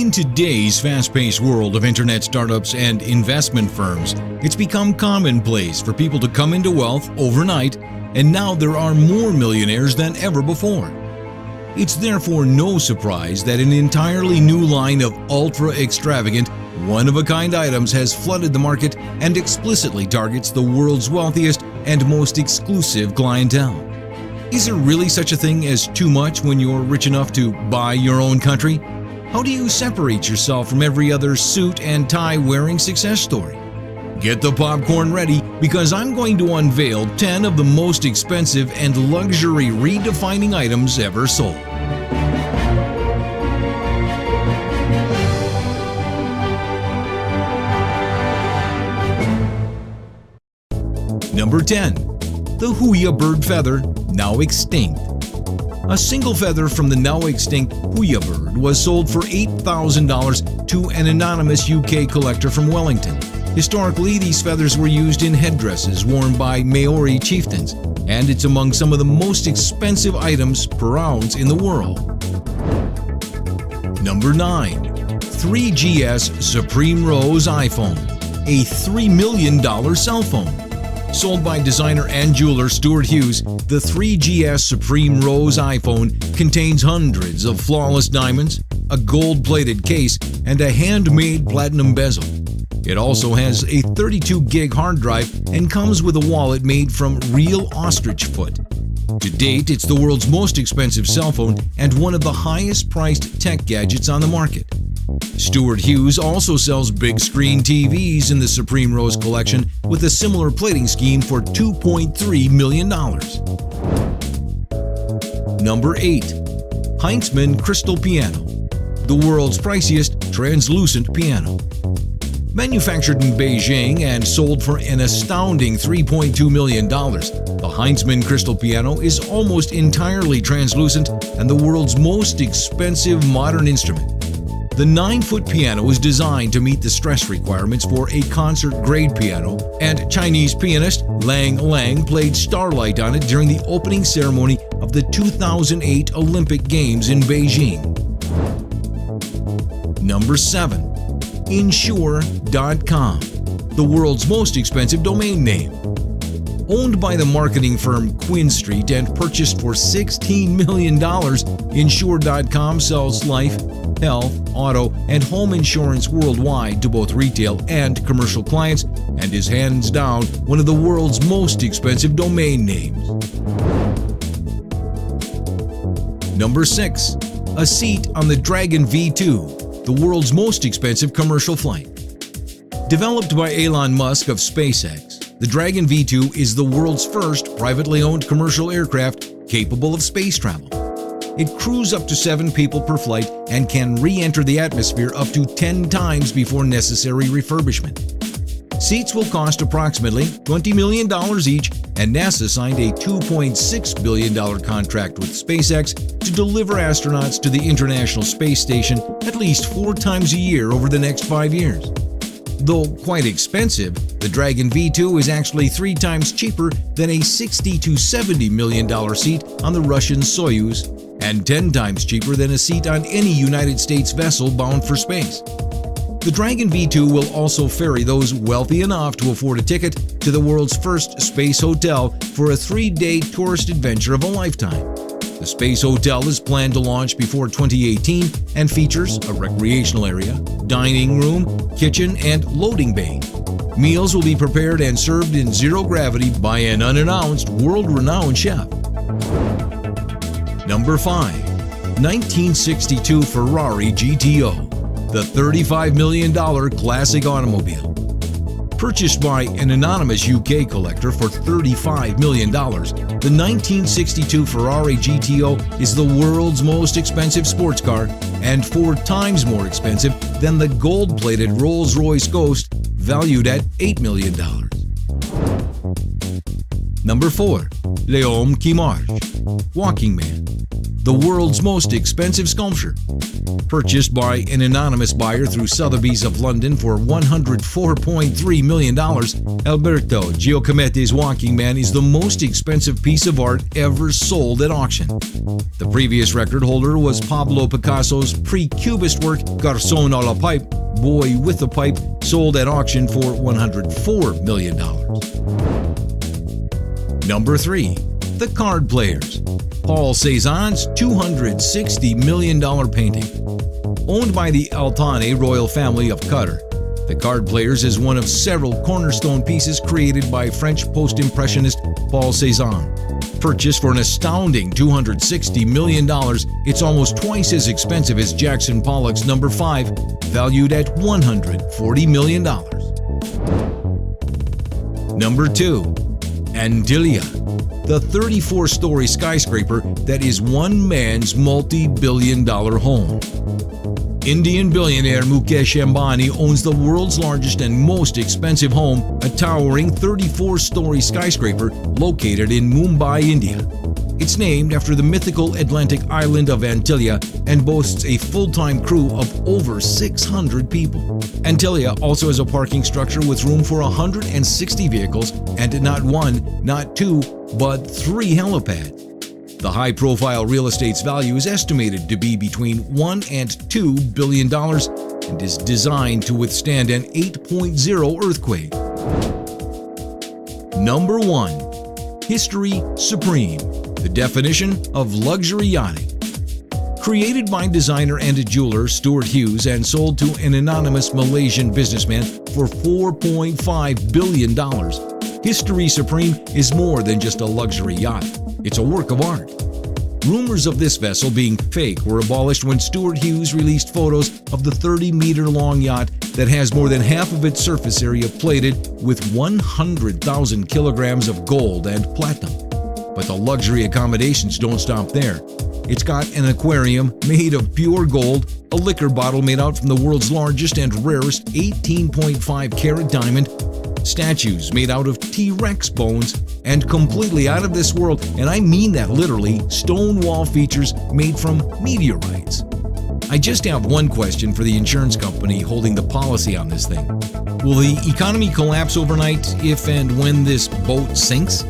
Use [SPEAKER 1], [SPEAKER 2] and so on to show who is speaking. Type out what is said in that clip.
[SPEAKER 1] In today's fast-paced world of internet startups and investment firms, it's become commonplace for people to come into wealth overnight, and now there are more millionaires than ever before. It's therefore no surprise that an entirely new line of ultra-extravagant, one-of-a-kind items has flooded the market and explicitly targets the world's wealthiest and most exclusive clientele. Is there really such a thing as too much when you're rich enough to buy your own country? How do you separate yourself from every other suit and tie wearing success story? Get the popcorn ready, because I'm going to unveil 10 of the most expensive and luxury redefining items ever sold. Number 10. The Huia bird feather, now extinct. A single feather from the now extinct Huia bird was sold for $8,000 to an anonymous UK collector from Wellington. Historically, these feathers were used in headdresses worn by Maori chieftains, and it's among some of the most expensive items per ounce in the world. Number 9. 3GS Supreme Rose iPhone, a $3 million cell phone. Sold by designer and jeweler Stuart Hughes, the 3GS Supreme Rose iPhone contains hundreds of flawless diamonds, a gold-plated case, and a handmade platinum bezel. It also has a 32-gig hard drive and comes with a wallet made from real ostrich foot. To date, it's the world's most expensive cell phone and one of the highest-priced tech gadgets on the market. Stuart Hughes also sells big-screen TVs in the Supreme Rose collection with a similar plating scheme for $2.3 million. Number 8. Heinzmann Crystal Piano, the world's priciest translucent piano. Manufactured in Beijing and sold for an astounding $3.2 million, the Heinzmann Crystal Piano is almost entirely translucent and the world's most expensive modern instrument. The 9-foot piano is designed to meet the stress requirements for a concert-grade piano, and Chinese pianist Lang Lang played Starlight on it during the opening ceremony of the 2008 Olympic Games in Beijing. Number 7. Insure.com, the world's most expensive domain name. Owned by the marketing firm Quinn Street and purchased for $16 million, Insure.com sells life, health, auto, and home insurance worldwide to both retail and commercial clients, and is hands down one of the world's most expensive domain names. Number 6. A seat on the Dragon V2, the world's most expensive commercial flight. Developed by Elon Musk of SpaceX, the Dragon V2 is the world's first privately owned commercial aircraft capable of space travel. It crews up to 7 people per flight and can re-enter the atmosphere up to 10 times before necessary refurbishment. Seats will cost approximately $20 million each, and NASA signed a $2.6 billion contract with SpaceX to deliver astronauts to the International Space Station at least 4 times a year over the next 5 years. Though quite expensive, the Dragon V2 is actually 3 times cheaper than a $60 to $70 million seat on the Russian Soyuz, and 10 times cheaper than a seat on any United States vessel bound for space. The Dragon V2 will also ferry those wealthy enough to afford a ticket to the world's first space hotel for a 3-day tourist adventure of a lifetime. The space hotel is planned to launch before 2018 and features a recreational area, dining room, kitchen, and loading bay. Meals will be prepared and served in zero gravity by an unannounced, world-renowned chef. Number 5. 1962 Ferrari GTO, the $35 million classic automobile. Purchased by an anonymous UK collector for $35 million, the 1962 Ferrari GTO is the world's most expensive sports car and 4 times more expensive than the gold-plated Rolls-Royce Ghost, valued at $8 million. Number 4. L'Homme qui marche, Walking Man. the world's most expensive sculpture. Purchased by an anonymous buyer through Sotheby's of London for $104.3 million, Alberto Giacometti's Walking Man is the most expensive piece of art ever sold at auction. The previous record holder was Pablo Picasso's pre-Cubist work Garçon à la Pipe, Boy with a Pipe, sold at auction for $104 million. Number 3. The Card Players. Paul Cézanne's $260 million painting. Owned by the Al Thani royal family of Qatar, The Card Players is one of several cornerstone pieces created by French post-impressionist Paul Cézanne. Purchased for an astounding $260 million, it's almost twice as expensive as Jackson Pollock's Number 5, valued at $140 million. Number 2. Antilia, the 34-story skyscraper that is one man's multi-billion-dollar home. Indian billionaire Mukesh Ambani owns the world's largest and most expensive home, a towering 34-story skyscraper located in Mumbai, India. It's named after the mythical Atlantic island of Antilia and boasts a full-time crew of over 600 people. Antilia also has a parking structure with room for 160 vehicles and not one, not two, but 3 helipads. The high-profile real estate's value is estimated to be between $1 and $2 billion and is designed to withstand an 8.0 earthquake. Number 1. History Supreme, the definition of luxury yachting. Created by designer and jeweler Stuart Hughes and sold to an anonymous Malaysian businessman for $4.5 billion, History Supreme is more than just a luxury yacht. It's a work of art. Rumors of this vessel being fake were abolished when Stuart Hughes released photos of the 30-meter-long yacht that has more than half of its surface area plated with 100,000 kilograms of gold and platinum. But the luxury accommodations don't stop there. It's got an aquarium made of pure gold, a liquor bottle made out from the world's largest and rarest 18.5-carat diamond, statues made out of T-Rex bones, and completely out of this world, and I mean that literally, stone wall features made from meteorites. I just have one question for the insurance company holding the policy on this thing. Will the economy collapse overnight if and when this boat sinks?